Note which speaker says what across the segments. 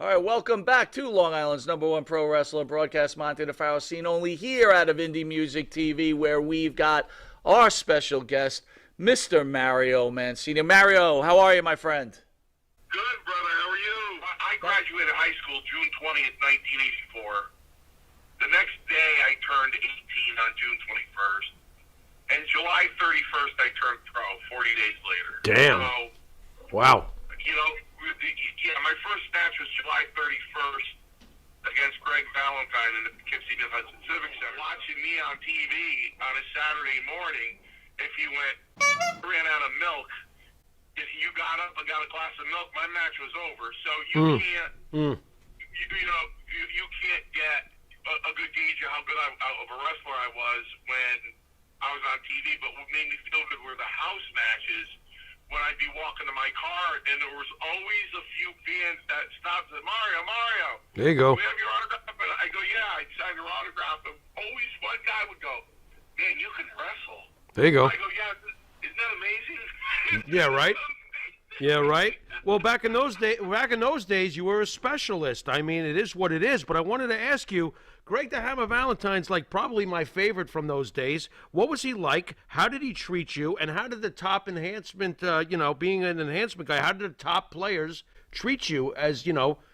Speaker 1: All right, welcome back to Long Island's #1 pro wrestler broadcast, Monte DeFaro, seen only here out of Indie Music TV, where we've got our special guest, Mr. Mario Mancini. Mario, how are you, my friend?
Speaker 2: Good, brother. How are you? I graduated high school June 20th, 1984. The next day, I turned 18 on June 21st. And July 31st, I turned pro 40 days later.
Speaker 3: Damn.
Speaker 2: So,
Speaker 3: wow.
Speaker 2: You know, yeah, my first match was July 31st against Greg Valentine in the Poughkeepsie Civic Center. Watching me on TV on a Saturday morning, if you ran out of milk, if you got up and got a glass of milk, my match was over. So you can't, you can't get a good gauge of how good of a wrestler I was when I was on TV. But what made me feel good were the house matches. When I'd be walking to my car, and there was always a few fans that stopped and said, Mario.
Speaker 3: There you go.
Speaker 2: We have your autograph? And I go, yeah, I'd sign your autograph. And always one guy would go, man, you can wrestle.
Speaker 3: There you go.
Speaker 2: I go, yeah, isn't that amazing?
Speaker 3: Yeah, right. Yeah, right. Well, back in those days, you were a specialist. I mean, it is what it is. But I wanted to ask you, Greg the Hammer Valentine's like probably my favorite from those days. What was he like? How did he treat you? And how did the top enhancement, being an enhancement guy, how did the top players treat you as,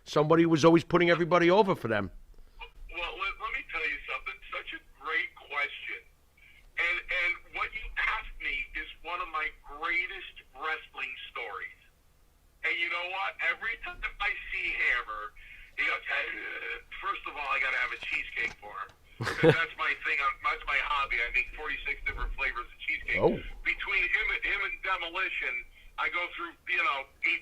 Speaker 3: somebody who was always putting everybody over for them?
Speaker 2: Well, let me tell you something. Such a great question. And what you asked me is one of my greatest wrestling stories. And you know what? Every time I see Hammer, he goes, first of all, I got to have a cheesecake for him. Because that's my thing. That's my hobby. I make 46 different flavors of cheesecake. Oh. Between him and Demolition, I go through, 8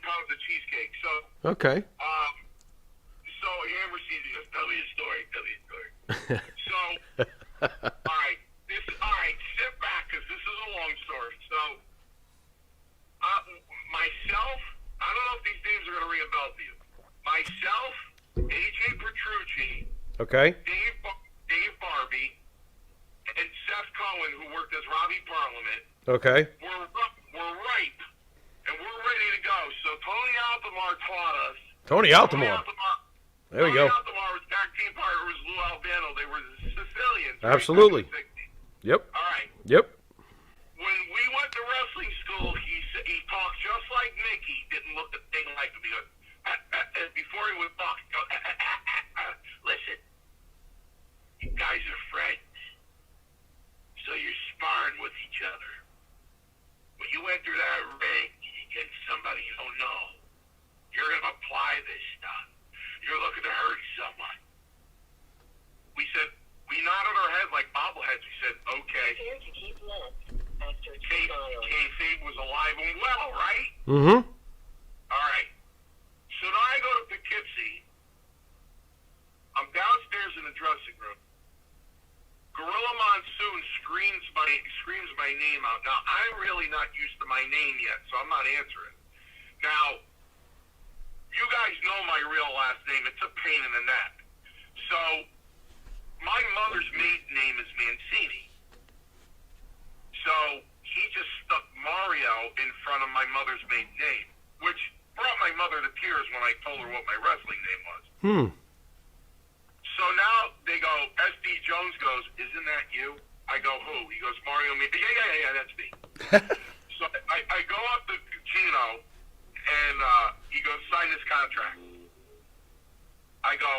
Speaker 2: pounds of cheesecake. So,
Speaker 3: okay.
Speaker 2: So Hammer sees me, goes, tell me a story. So, all right, sit back, because this is a long story. So, myself, I don't know if these names are going to ring a bell to you. Myself, AJ Petrucci,
Speaker 3: okay,
Speaker 2: Dave Barbie, and Seth Cohen, who worked as Robbie Parliament,
Speaker 3: okay,
Speaker 2: we're ripe, and we're ready to go. So Tony Altomar taught us.
Speaker 3: Tony Altomar. There we go.
Speaker 2: Tony Altomar was tag team partner with Lou Albano. They were the Sicilians.
Speaker 3: Absolutely.
Speaker 2: Right?
Speaker 3: Yep.
Speaker 2: All right.
Speaker 3: Yep.
Speaker 2: When we went to wrestling school, he talked just like Mickey. Didn't look a thing like him. He goes, and before he would talk, he'd go, listen, you guys are friends, so you're sparring with each other. When you enter that ring against somebody you don't know, you're going to apply this stuff. You're looking to hurt someone. We said, we nodded our heads like bobbleheads. We said, okay. Kayfabe was alive and well, right?
Speaker 3: Mm-hmm.
Speaker 2: All right. So now I go to Poughkeepsie. I'm downstairs in the dressing room. Gorilla Monsoon screams my name out. Now, I'm really not used to my name yet, so I'm not answering. Now, you guys know my real last name. It's a pain in the neck. So, my mother's maiden name is Mancini. So, he just stuck Mario in front of my mother's maiden name, which brought my mother to tears when I told her what my wrestling name was. So now they go, S.D. Jones goes, isn't that you? I go, who? He goes, Mario. Yeah, that's me. So I go up to Gino, and he goes, sign this contract. I go,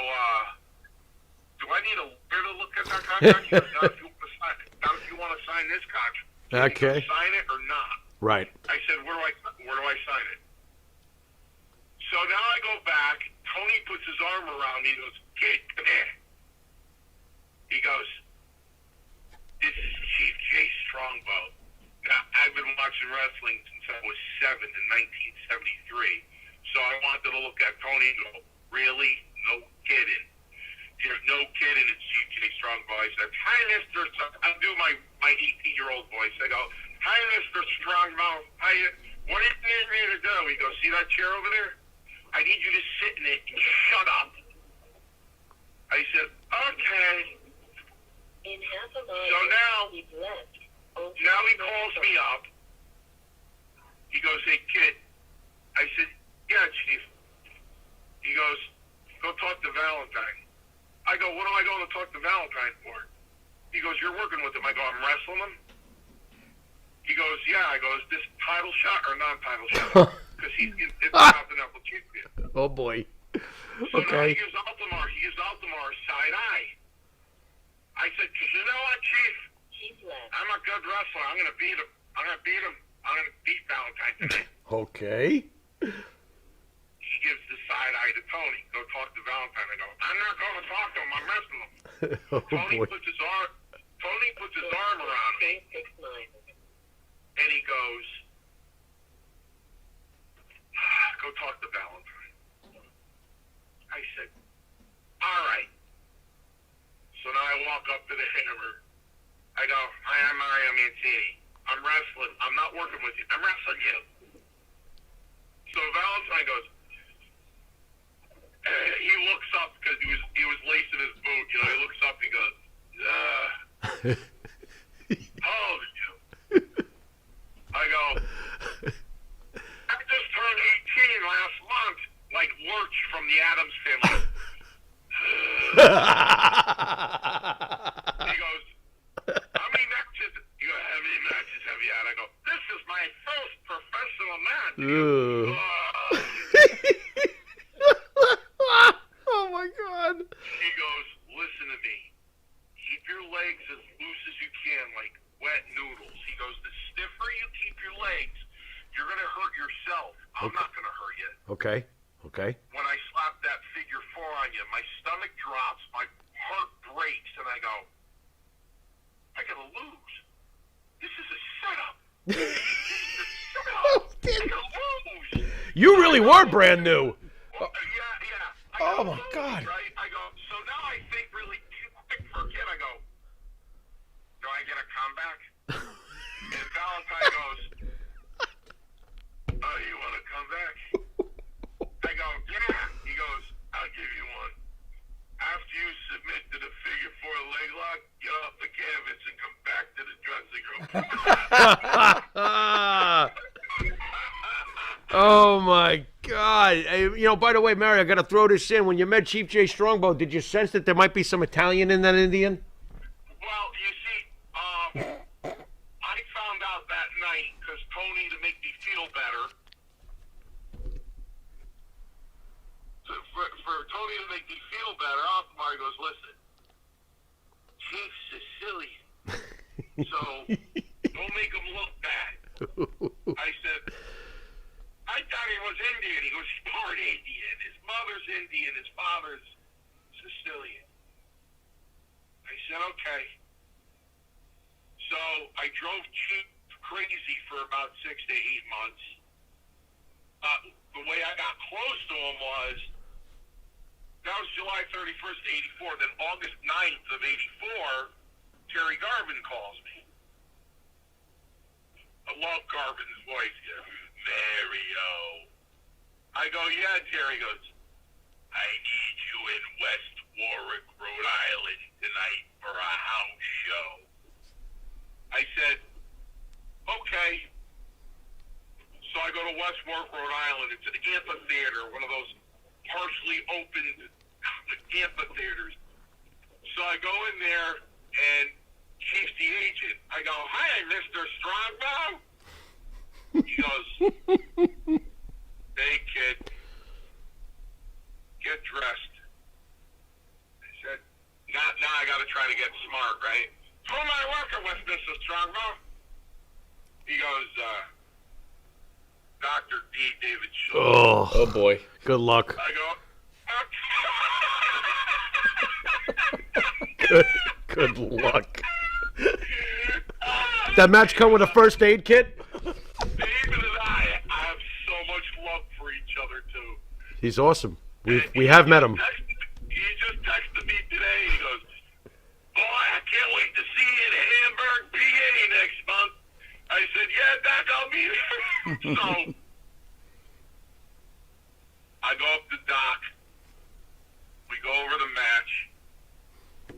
Speaker 2: do I need a lawyer to look at that contract? He goes, not if you want to sign this contract.
Speaker 3: Okay.
Speaker 2: Sign it or not.
Speaker 3: Right.
Speaker 2: I said, where do I sign it? So now I go back. Tony puts his arm around me. He goes, kid, come here. He goes, This is Chief Jay Strongbow. Now, I've been watching wrestling since I was 7 in 1973. So I wanted to look at Tony and go, really? No kidding. There's no kidding, it's Chief Jay Strongbow. I said, hi, Mr. I'll do my 18-year-old voice. I go, hi, Mr. Strongbow. What do you need me to do? He goes, see that chair over there? I need you to sit in it and shut up. I said, okay.
Speaker 4: In half a mile,
Speaker 2: So now
Speaker 4: keep left.
Speaker 2: Now he calls me up. He goes, hey, kid. I said, yeah, Chief. He goes, go talk to Valentine. I go, what am I going to talk to Valentine for? He goes, you're working with him. I go, I'm wrestling him? He goes, yeah. I go, is this title shot or non-title shot? Because it's a continental champion.
Speaker 3: Oh, boy.
Speaker 2: So now he gives Altamar side eye. I said, because you know what, Chief?
Speaker 4: Keep left.
Speaker 2: I'm a good wrestler. I'm going to beat him. I'm going to beat Valentine tonight.
Speaker 3: Okay.
Speaker 2: He gives the side eye to Tony. Go talk to Valentine. I go, I'm not going to talk to him. I'm wrestling him.
Speaker 3: Oh,
Speaker 2: Tony
Speaker 3: boy.
Speaker 2: puts his arm around me, and he goes, go talk to Valentine. I said, all right. So now I walk up to the hammer. I go, hi, I'm Mario Mancini. I'm wrestling. I'm not working with you. I'm wrestling you. So Valentine goes, he looks up because he was lacing his boot. You know, he looks up. He goes, how old are you? I go, I just turned 18 last month, like Lurch from the Addams Family. He goes, how many matches? You go, how many matches have you had? I go, this is my first professional match.
Speaker 3: Oh, my God.
Speaker 2: He goes, listen to me. Keep your legs as loose as you can, like wet noodles. He goes, the stiffer you keep your legs, you're going to hurt yourself. I'm not going to hurt you.
Speaker 3: Okay.
Speaker 2: When I slap that figure 4 on you, my stomach drops, my heart breaks, and I go, I got to lose. This is a setup. I got to lose.
Speaker 3: You really were brand new.
Speaker 2: Yeah.
Speaker 3: Oh, my God.
Speaker 2: Right? I go, so now I think really quick for a kid. I go, do I get a comeback? And Valentine goes, oh, you want to come back? I go, yeah. He goes, I'll give you one. After you submit to the figure 4 leg lock, get off the canvas and come back to the dressing room.
Speaker 3: Oh, my God. By the way, Mary, I got to throw this in. When you met Chief Jay Strongbow, did you sense that there might be some Italian in that Indian?
Speaker 2: Well, you see, I found out that night because Tony, to make me feel better, for Tony to make me feel better, Altamar goes, listen, Chief's Sicilian, so don't make him look bad. I said, I thought he was Indian. He goes, he's part Indian. His mother's Indian. His father's Sicilian. I said, okay. So I drove Chief crazy for about 6 to 8 months. The way I got close to him was, that was July 31st, 84. Then August 9th of 84, Terry Garvin calls me. I love Garvin's voice. Mario. I go, yeah, Terry. Goes, I need you in West Warwick, Rhode Island tonight for a house show. I said, okay. So I go to West Warwick, Rhode Island. It's an amphitheater, one of those partially opened amphitheaters. So I go in there, and Chief's the agent. I go, hi, Mr. Strongbow. He goes, hey, kid, get dressed. I said, now I got to try to get smart, right? Who am I working with, Mr. Strongbow? He goes, Dr. D. David Shaw.
Speaker 3: Oh, boy. Good luck.
Speaker 2: I go,
Speaker 3: Good luck.
Speaker 2: I
Speaker 3: that match come with a first aid kit?
Speaker 2: David and I have so much love for each other too.
Speaker 3: He's awesome. We have met him.
Speaker 2: He just texted me today. He goes, "Boy, I can't wait to see you in Hamburg, PA next month." I said, "Yeah, Doc, I'll be there." So I go up to Doc. We go over the match.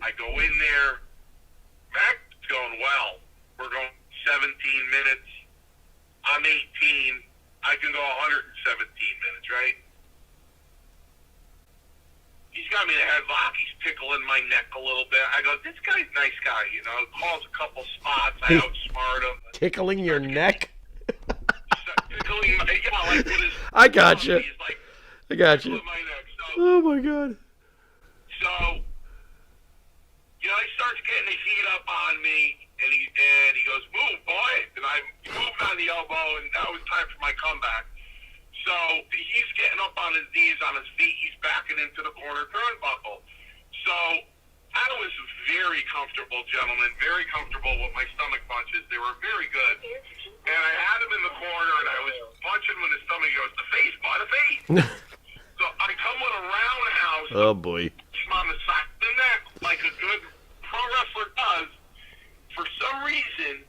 Speaker 2: I go in there. Match is going well. We're going 17 minutes. I'm 18. I can go 117 minutes, right? He's got me in a headlock. He's tickling my neck a little bit. I go, this guy's a nice guy, you know. Calls a couple spots. I outsmart him.
Speaker 3: Tickling your neck?
Speaker 2: Tickling my, yeah, like with his
Speaker 3: I got you.
Speaker 2: He's like,
Speaker 3: I got you.
Speaker 2: tickling my neck. So,
Speaker 3: Oh my God.
Speaker 2: so, you know, he starts getting the heat up on me, and he goes, "Move, boy!" And I moved on the elbow, and that was time for my comeback. So he's getting up on his knees, on his feet. He's backing into the corner turnbuckle. So I was very comfortable, gentlemen, very comfortable with my stomach punches. They were very good. And I had him in the corner, and I was punching him in the stomach. He goes, "The face, boy, the face." So I come with a roundhouse.
Speaker 3: Oh boy.
Speaker 2: Him on the side of the neck, like a good pro wrestler does. For some reason,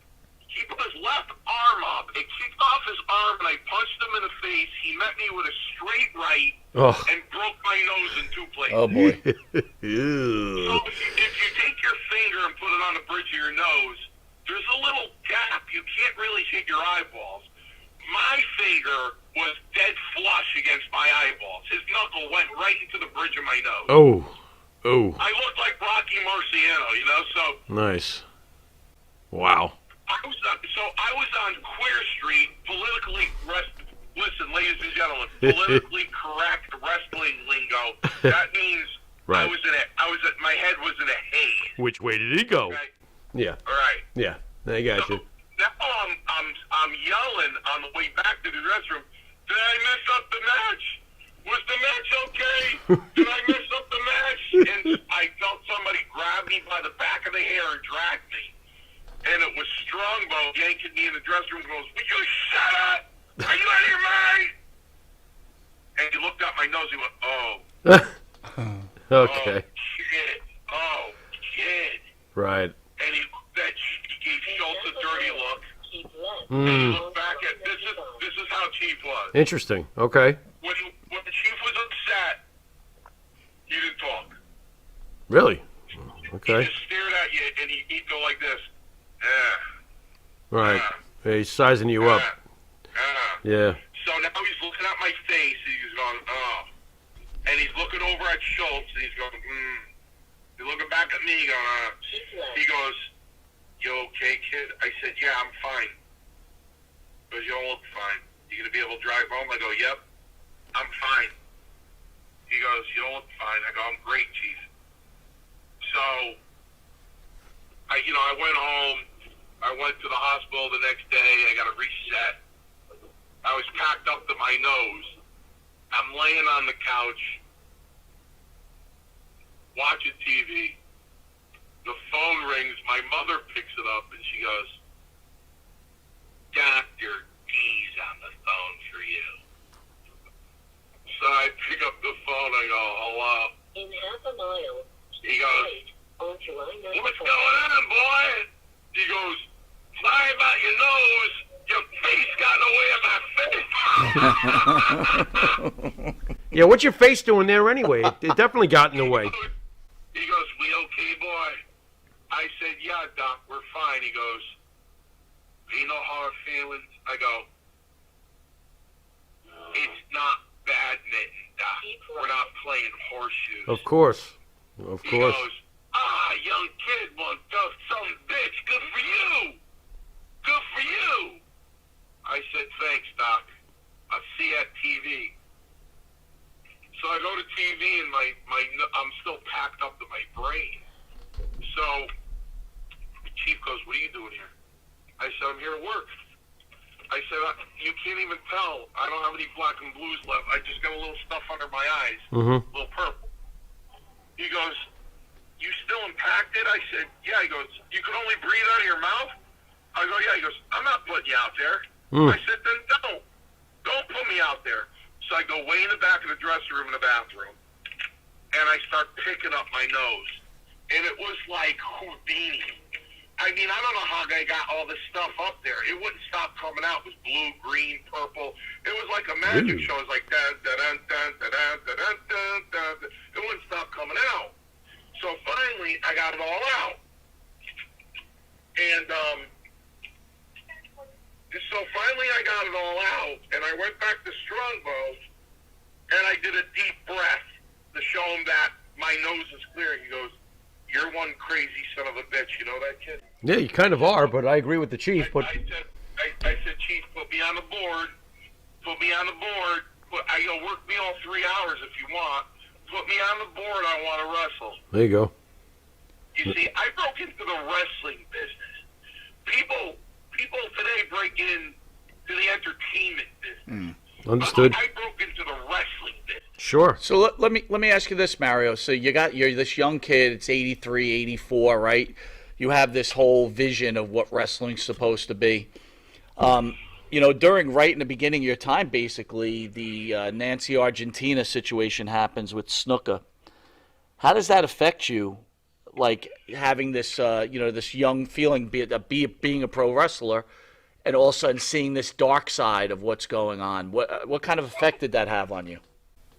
Speaker 2: he put his left arm up. It kicked off his arm, and I punched him in the face. He met me with a straight right and broke my nose in two places.
Speaker 1: Oh boy.
Speaker 3: Ew.
Speaker 2: So if you take your finger and put it on the bridge of your nose, there's a little gap. You can't really hit your eyeballs. My finger was dead flush against my eyeballs. His knuckle went right into the bridge of my nose.
Speaker 3: Oh. Oh.
Speaker 2: I looked like Rocky Marciano, you know, so
Speaker 3: Nice. Wow.
Speaker 2: I was on Queer Street, listen, ladies and gentlemen, politically correct wrestling lingo. That means
Speaker 3: Right.
Speaker 2: my head was in a haze.
Speaker 3: Which way did he go?
Speaker 2: Okay?
Speaker 3: Yeah.
Speaker 2: All right.
Speaker 3: Yeah. I got you.
Speaker 2: Now I'm yelling on the way back to the dressing room. Did I mess up the match? Was the match okay? Did I mess up the match? And I felt somebody grab me by the back of the hair and drag me. And it was Strongbow yanking me in the dressing room and goes, "Will you shut up? Are you out of your mind?" And he looked at my nose. He went, "Oh.
Speaker 3: Okay.
Speaker 2: Oh, kid. Oh, kid."
Speaker 3: Right.
Speaker 2: And he gave Schultz a dirty look.
Speaker 4: Keep left.
Speaker 2: And he
Speaker 3: Mm.
Speaker 2: looked back at, this is how Chief was.
Speaker 3: Interesting. Okay.
Speaker 2: When the Chief was upset, he didn't talk.
Speaker 3: Really?
Speaker 2: He
Speaker 3: Okay.
Speaker 2: just stared at you, and he'd go like this.
Speaker 3: Right. Yeah, he's sizing you up. Yeah.
Speaker 2: So now he's looking at my face, and he's going, "Oh." And he's looking over at Schultz, and he's going, He's looking back at me, going,
Speaker 4: Keep left.
Speaker 2: He goes, "You okay, kid?" I said, "Yeah, I'm fine." He goes, "You don't look fine. You gonna be able to drive home?" I go, "Yep, I'm fine." He goes, "You don't look fine." I go, "I'm great, Chief." So, I went home. I went to the hospital the next day. I got a reset. I was packed up to my nose. I'm laying on the couch, watching TV. The phone rings. My mother picks it up, and she goes, "Dr. D's on the phone for you." So I pick up the phone. I go, "Hello."
Speaker 4: In half a mile,
Speaker 2: He goes,
Speaker 4: right onto I-94.
Speaker 2: "What's going on, boy?" He goes, "Sorry about your nose. Your face got in the way of my face."
Speaker 3: Yeah, what's your face doing there anyway? It definitely got in the way.
Speaker 2: He goes, "We okay, boy?" I said, "Yeah, Doc, we're fine." He goes, "You know hard feelings?" I go, "It's not badminton, Doc. We're not playing horseshoes."
Speaker 3: Of course. Of
Speaker 2: He
Speaker 3: course.
Speaker 2: goes, "Young kid, one tough son of a bitch. Good for you. Good for you." I said, "Thanks, Doc. I'll see you at TV." So I go to TV, and I'm still packed up to my brain. So the Chief goes, "What are you doing here?" I said, "I'm here to work." I said, "You can't even tell. I don't have any black and blues left. I just got a little stuff under my eyes,
Speaker 3: Mm-hmm.
Speaker 2: a little purple." He goes, "You still impacted?" I said, "Yeah." He goes, "You can only breathe out of your mouth?" I go, yeah. He goes, I'm not putting you out there. I said, then don't put me out there. So I go way in the back of the dressing room in the bathroom, and I start picking up my nose, and it was like Houdini. I mean, I don't know how I got all this stuff up there. It wouldn't stop coming out. It was blue, green, purple. It was like a magic show. It was like dun dun dun dun dun dun dun dun dun. It wouldn't stop coming out. So finally, I got it all out, and so finally I got it all out, and I went back to Strongbow, and I did a deep breath to show him that my nose is clear. He goes, "You're one crazy son of a bitch." You know that kid?
Speaker 3: Yeah, you kind of are, but I agree with the chief. But
Speaker 2: I said, Chief, put me on the board. Put me on the board. Work me all 3 hours if you want. Put me on the board. I want to wrestle.
Speaker 3: there you go.
Speaker 2: You see, I broke into the wrestling business. People today break in to the entertainment business.
Speaker 3: Understood.
Speaker 2: I broke into the wrestling business.
Speaker 3: Sure.
Speaker 1: So let me ask you this, Mario. So you're this young kid. It's 83, 84, right? You have this whole vision of what wrestling's supposed to be. During right in the beginning of your time, basically, the Nancy Argentina situation happens with Snuka. How does that affect you, like having this, this young feeling, being a pro wrestler, and all of a sudden seeing this dark side of what's going on? What kind of effect did that have on you?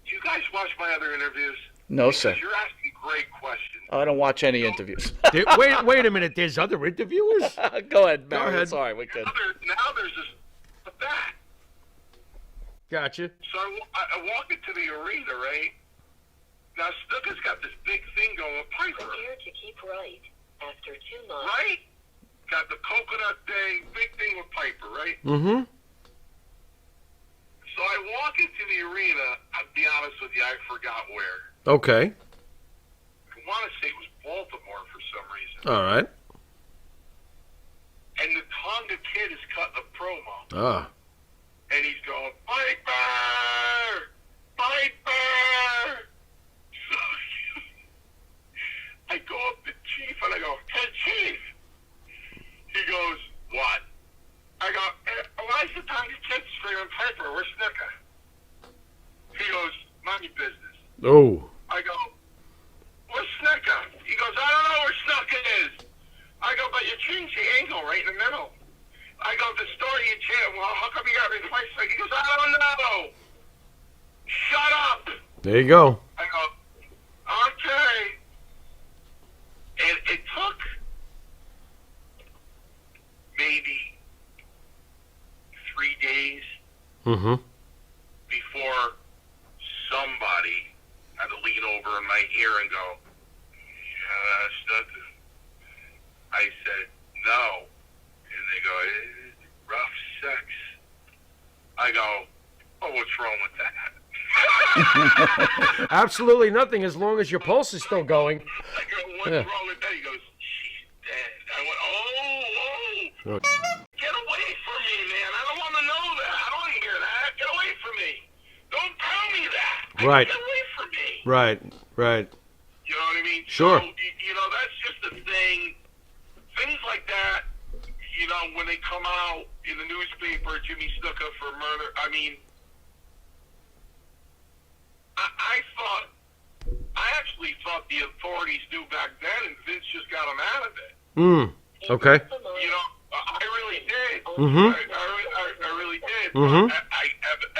Speaker 2: Do you guys watch my other interviews?
Speaker 1: No, sir.
Speaker 2: Because you're asking great questions.
Speaker 1: I don't watch any interviews.
Speaker 3: Wait a minute. There's other interviewers?
Speaker 1: Go ahead, Mario.
Speaker 3: ahead.
Speaker 1: Sorry, we're good.
Speaker 2: Now there's this that.
Speaker 3: Gotcha.
Speaker 2: So I walk into the arena, right? Now Snuka's got this big thing going with Piper,
Speaker 4: Prepare to keep right after 2 miles.
Speaker 2: right? Got the coconut thing, big thing with Piper, right?
Speaker 3: Mm-hmm.
Speaker 2: So I walk into the arena. I'll be honest with you, I forgot where.
Speaker 3: Okay.
Speaker 2: I want to say it was Baltimore for some reason.
Speaker 3: All right.
Speaker 2: And the Tonga kid is cutting a promo.
Speaker 3: Ah.
Speaker 2: And he's going, Piper! Piper! So I go up to Chief and I go, "Hey, Chief!" He goes, "What?" I go, "Why is the Tonga kid screaming Piper? Where's Snuka?" He goes, "Mind your business."
Speaker 3: Oh.
Speaker 2: I go, "Where's Snuka?" He goes, "I don't know where Snuka is." I go, "But you changed the angle right in the middle." I go, "The story you changed. Well, how come you got replaced?" He goes, "I don't know." Shut up.
Speaker 3: There you go.
Speaker 2: I go, "Okay." And it took maybe 3 days
Speaker 3: Mm-hmm.
Speaker 2: before somebody had to lean over in my ear and go, Snuka. I said, "No." And they go, "Rough sex." I go, "Oh, what's wrong with that?"
Speaker 3: Absolutely nothing as long as your pulse is still going.
Speaker 2: I go, "What's wrong with that?" He goes, "She's dead." I went, "Oh. Get away from me, man. I don't want to know that. I don't want to hear that. Get away from me. Don't tell me that.
Speaker 3: Right.
Speaker 2: Get away from me."
Speaker 3: Right.
Speaker 2: You know what I mean?
Speaker 3: Sure.
Speaker 2: So, that's just the thing. Things like that, when they come out in the newspaper, Jimmy Snuka for murder, I mean, I actually thought the authorities knew back then, and Vince just got him out of it.
Speaker 3: Okay.
Speaker 2: I really did.
Speaker 3: Mm-hmm.
Speaker 2: I really did.
Speaker 3: Mm-hmm.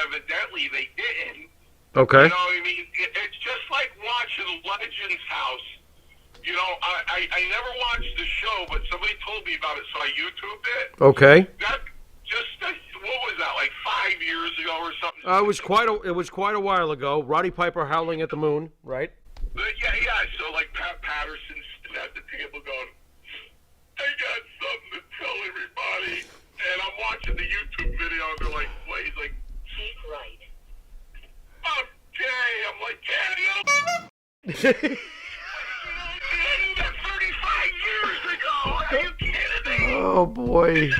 Speaker 2: Evidently, they didn't.
Speaker 3: Okay.
Speaker 2: You know what I mean? It's just like watching Legends House. I never watched the show, but somebody told me about it, so I YouTubed it.
Speaker 3: Okay.
Speaker 2: What was that, like 5 years ago or something?
Speaker 3: It was quite a while ago. Roddy Piper howling at the moon, right?
Speaker 2: Yeah. So like Pat Patterson's at the table going, "I got something to tell everybody," and I'm watching the YouTube video, and they're like, "What?" He's like,
Speaker 4: Keep right.
Speaker 2: "I'm gay." I'm like, "Yeah, that 35 years ago. Are you kidding me?"
Speaker 3: Oh boy.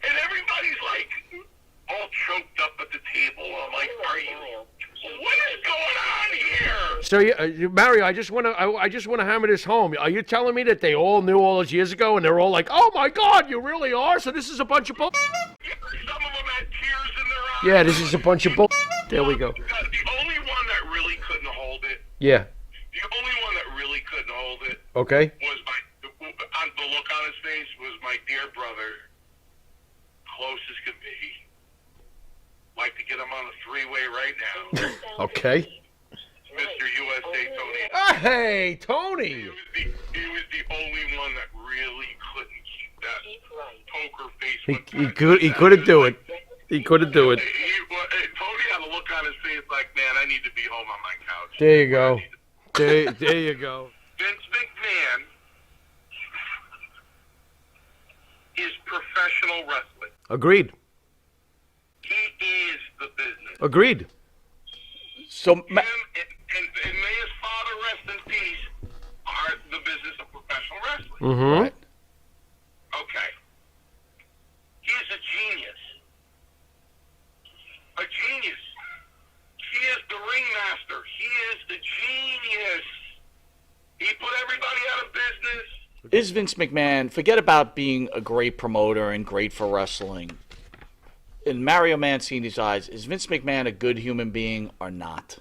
Speaker 2: And everybody's like all choked up at the table. I'm like, "Are you? What is going on here?"
Speaker 3: So, Mario, I just want to hammer this home. Are you telling me that they all knew all those years ago, and they're all like, "Oh my God, you really are"? So this is a bunch of bull.
Speaker 2: Some of them had tears in their eyes.
Speaker 3: Yeah, this is a bunch of bull. There we go.
Speaker 2: The only one that really couldn't hold it.
Speaker 3: Yeah.
Speaker 2: The only one that really couldn't hold it.
Speaker 3: Okay.
Speaker 2: Was the look on his face was my dear brother, close as could be. Like to get him on the three-way right now.
Speaker 3: Okay.
Speaker 2: Mr. USA Tony.
Speaker 3: Hey, Tony.
Speaker 2: He was the only one that really couldn't keep that
Speaker 4: Keep right.
Speaker 2: poker face.
Speaker 3: He couldn't do it. He couldn't do it.
Speaker 2: Tony had a look on his face like, man, I need to be home on my couch.
Speaker 3: There you go. There you go.
Speaker 2: Vince McMahon is professional wrestling.
Speaker 3: Agreed.
Speaker 2: He is the business.
Speaker 3: Agreed.
Speaker 1: So,
Speaker 2: Him and may his father rest in peace are the business of professional wrestling.
Speaker 3: Mm-hmm.
Speaker 1: right.
Speaker 2: Okay. He is a genius. A genius. He is the ringmaster. He is the genius. He put everybody out of business.
Speaker 1: Is Vince McMahon, forget about being a great promoter and great for wrestling. In Mario Mancini's eyes, is Vince McMahon a good human being or not?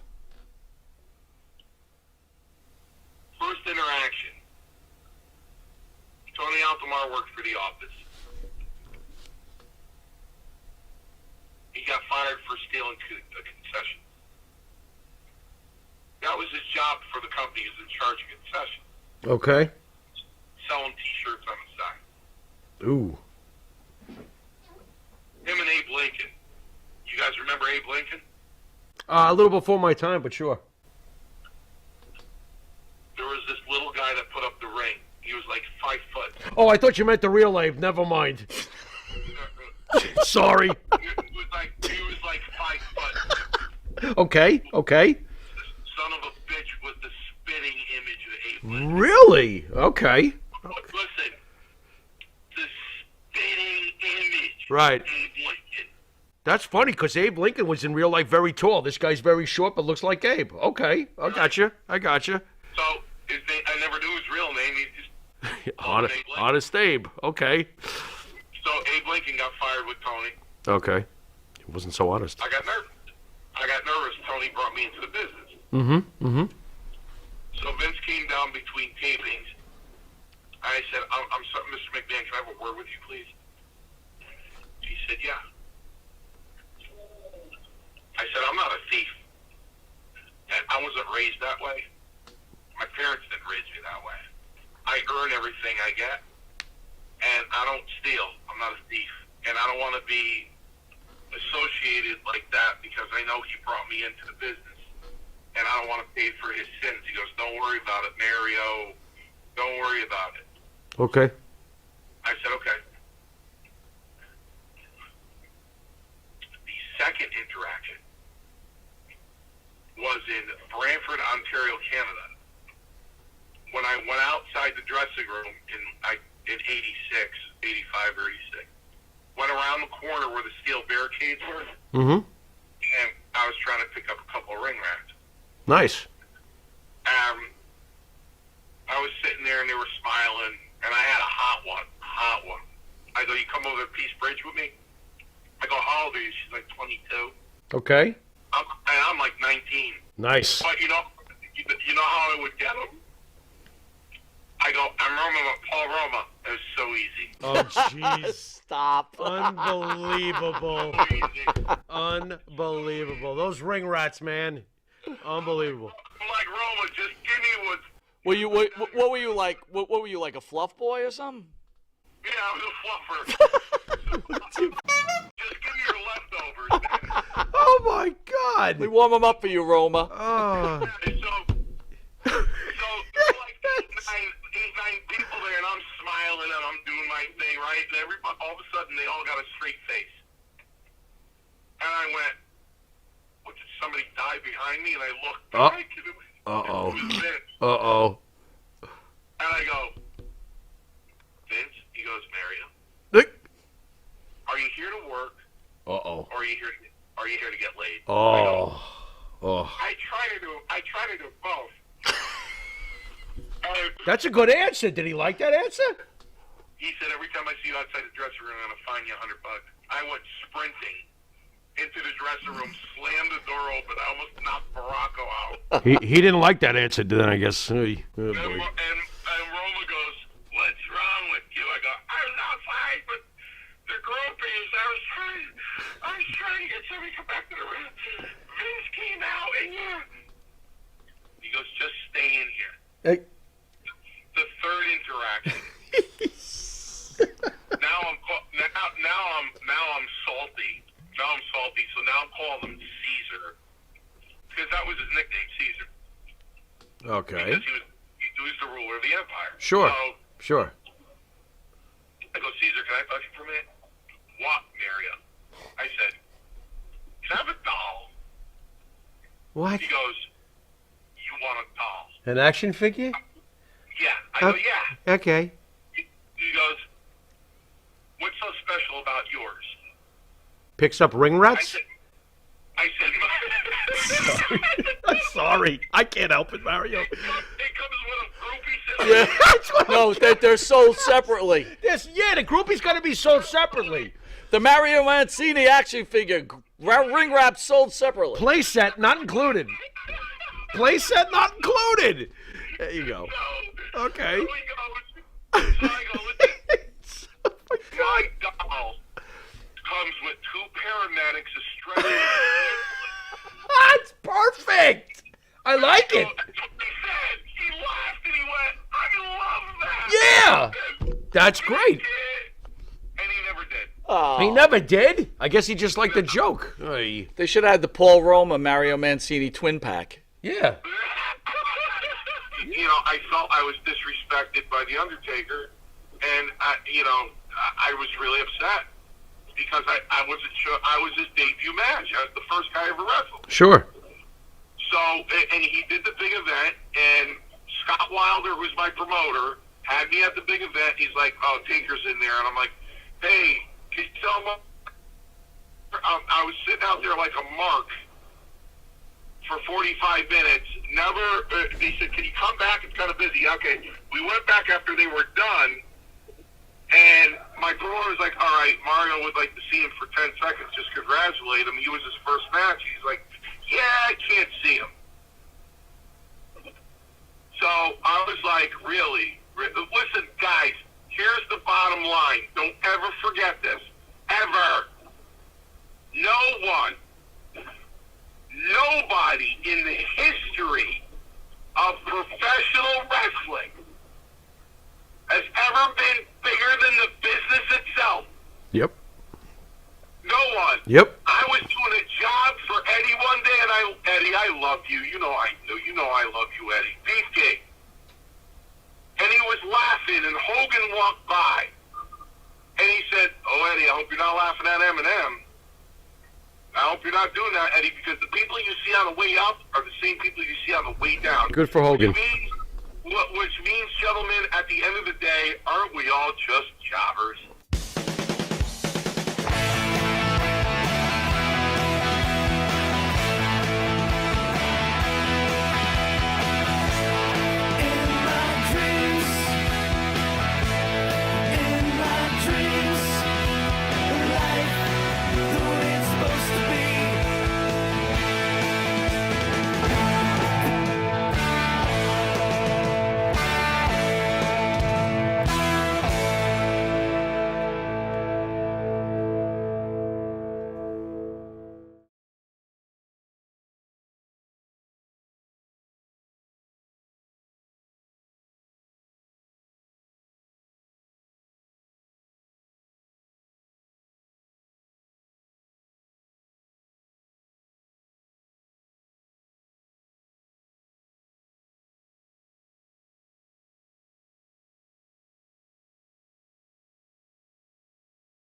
Speaker 2: First interaction. Tony Altomar worked for the office. He got fired for stealing a concession. That was his job for the company. He was in charge of concessions.
Speaker 3: Okay.
Speaker 2: Selling T-shirts on the side.
Speaker 3: Ooh.
Speaker 2: Him and Abe Lincoln. You guys remember Abe Lincoln?
Speaker 3: A little before my time, but sure.
Speaker 2: There was this little guy that put up the ring. He was like 5 foot.
Speaker 3: Oh, I thought you meant the real Abe. Never mind. Sorry.
Speaker 2: He was like 5 foot.
Speaker 3: Okay.
Speaker 2: Son of a bitch with the spitting image of Abe Lincoln.
Speaker 3: Really? Okay.
Speaker 2: Listen, the spitting image
Speaker 3: Right.
Speaker 2: of Abe Lincoln.
Speaker 3: That's funny because Abe Lincoln was in real life very tall. This guy's very short but looks like Abe. Okay. I gotcha.
Speaker 2: So I never knew his real name. He just
Speaker 3: Honest Abe. Okay.
Speaker 2: So Abe Lincoln got fired with Tony.
Speaker 3: Okay. He wasn't so honest.
Speaker 2: I got nervous. Tony brought me into the business.
Speaker 3: Mm-hmm.
Speaker 2: So Vince came down between tapings. I said, I'm sorry, Mr. McMahon, can I have a word with you, please? He said, yeah. I said, I'm not a thief. And I wasn't raised that way. My parents didn't raise me that way. I earn everything I get. And I don't steal. I'm not a thief. And I don't want to be associated like that because I know he brought me into the business. And I don't want to pay for his sins. He goes, don't worry about it, Mario. Don't worry about it.
Speaker 3: Okay.
Speaker 2: I said, okay. The second interaction was in Brantford, Ontario, Canada. When I went outside the dressing room in 86, 85 or 86, went around the corner where the steel barricades were,
Speaker 3: Mm-hmm.
Speaker 2: and I was trying to pick up a couple of ring rats.
Speaker 3: Nice.
Speaker 2: I was sitting there and they were smiling, and I had a hot one. I go, you come over to Peace Bridge with me? I go, how old are you? She's like 22.
Speaker 3: Okay.
Speaker 2: I'm like 19.
Speaker 3: Nice.
Speaker 2: But you know how I would get them? I go, I'm Roma, Paul Roma. It was so easy.
Speaker 3: Oh, jeez.
Speaker 1: Stop.
Speaker 3: Unbelievable.
Speaker 2: So easy.
Speaker 3: Unbelievable. Those ring rats, man. Unbelievable.
Speaker 2: I'm like, Roma, just give me what.
Speaker 1: What were you like? What were you like, a fluff boy or something?
Speaker 2: Yeah, I was a fluffer. Just give me your leftovers, man.
Speaker 3: Oh, my God.
Speaker 1: We warm them up for you, Roma.
Speaker 3: Oh.
Speaker 2: So like eight, nine people there, and I'm smiling and I'm doing my thing, right? And everybody, all of a sudden, they all got a straight face. And I went, what, did somebody die behind me? And I looked back, and it was Vince.
Speaker 3: Uh-oh.
Speaker 2: And I go, Vince? He goes, Mario, are you here to work?
Speaker 3: Uh-oh.
Speaker 2: Or are you here to get laid?
Speaker 3: Oh.
Speaker 2: I try try to do both.
Speaker 3: That's a good answer. Did he like that answer?
Speaker 2: He said, every time I see you outside the dressing room, I'm going to fine you $100. I went sprinting into the dressing room, slammed the door open. I almost knocked Morocco out.
Speaker 3: He didn't like that answer, then I guess. Oh, boy.
Speaker 2: And Roma goes, what's wrong with you? I go, I was outside, but the groupies, I was trying to get somebody to come back to the room. Vince came out, and he goes, just stay in here.
Speaker 3: Hey.
Speaker 2: The third interaction. now I'm salty. Now I'm salty, so now I'm calling him Caesar, because that was his nickname, Caesar.
Speaker 3: Okay.
Speaker 2: Because he was the ruler of the empire.
Speaker 3: Sure.
Speaker 2: So
Speaker 3: Sure.
Speaker 2: I go, Caesar, can I talk to you for a minute? What, Mario? I said, can I have a doll?
Speaker 3: What?
Speaker 2: He goes, you want a doll?
Speaker 3: An action figure?
Speaker 2: Yeah. I go, yeah.
Speaker 3: Okay.
Speaker 2: He goes, what's so special about yours?
Speaker 3: Picks up ring rats?
Speaker 2: I said,
Speaker 3: I'm sorry. I can't help it, Mario.
Speaker 2: it comes with a groupie system.
Speaker 1: Yeah. No, they're sold separately.
Speaker 3: The groupie's got to be sold separately.
Speaker 1: The Mario Mancini action figure, ring wrap sold separately.
Speaker 3: Play set not included. Play set not included. There you go.
Speaker 2: No.
Speaker 3: Okay.
Speaker 2: So I go, listen, my doll comes with two paramedics, a stretcher.
Speaker 3: That's perfect. I like it.
Speaker 2: That's what he said. He laughed and he went, I love that.
Speaker 3: Yeah. That's great.
Speaker 2: And he never did.
Speaker 1: Oh,
Speaker 3: He never did. I guess he just liked the joke. Hey.
Speaker 1: they should have had the Paul Roma Mario Mancini twin pack.
Speaker 3: Yeah.
Speaker 2: You know, I felt I was disrespected by The Undertaker, and I was really upset because I wasn't sure. I was his debut match. I was the first guy ever wrestled.
Speaker 3: Sure.
Speaker 2: So, and he did the big event, and Scott Wilder, who's my promoter, had me at the big event. He's like, "Oh, Taker's in there," and I'm like, "Hey, can you tell him?" I was sitting out there like a mark for 45 minutes. Never, he said, can you come back? It's kind of busy. Okay. We went back after they were done, and my promoter was like, all right, Mario would like to see him for 10 seconds, just congratulate him. He was his first match. He's like, yeah, I can't see him. So I was like, really? Listen, guys, here's the bottom line. Don't ever forget this. Ever. Nobody in the history of professional wrestling has ever been bigger than the business itself.
Speaker 3: Yep.
Speaker 2: No one.
Speaker 3: Yep.
Speaker 2: I was doing a job for Eddie one day, and Eddie, I love you. You know I love you, Eddie. Beefcake. And he was laughing, and Hogan walked by, and he said, "Oh, Eddie, I hope you're not laughing at Eminem. I hope you're not doing that, Eddie, because the people you see on the way up are the same people you see on the way down."
Speaker 3: Good for Hogan.
Speaker 2: Which means, gentlemen, at the end of the day, aren't we all just jobbers?